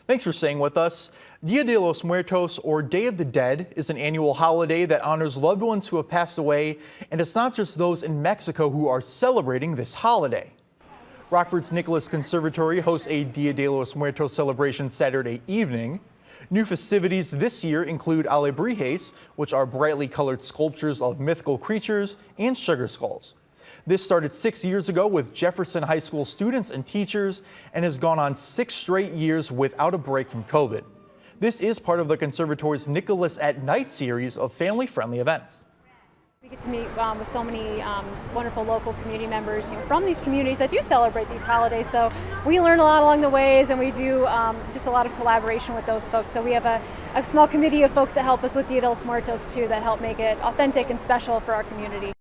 Thanks for staying with us. Dia de los Muertos, or Day of the Dead, is an annual holiday that honors loved ones who have passed away, and it's not just those in Mexico who are celebrating this holiday. Rockford's Nicholas Conservatory hosts a Dia de los Muertos celebration Saturday evening. New festivities this year include alebrijes, which are brightly colored sculptures of mythical creatures, and sugar skulls. This started 6 years ago with Jefferson High School students and teachers and has gone on 6 straight years without a break from COVID. This is part of the Conservatory's Nicholas at Night series of family-friendly events. We get to meet with so many wonderful local community members from these communities that do celebrate these holidays. So we learn a lot along the ways, and we do just a lot of collaboration with those folks. So we have a small committee of folks that help us with Dia de los Muertos too, that help make it authentic and special for our community.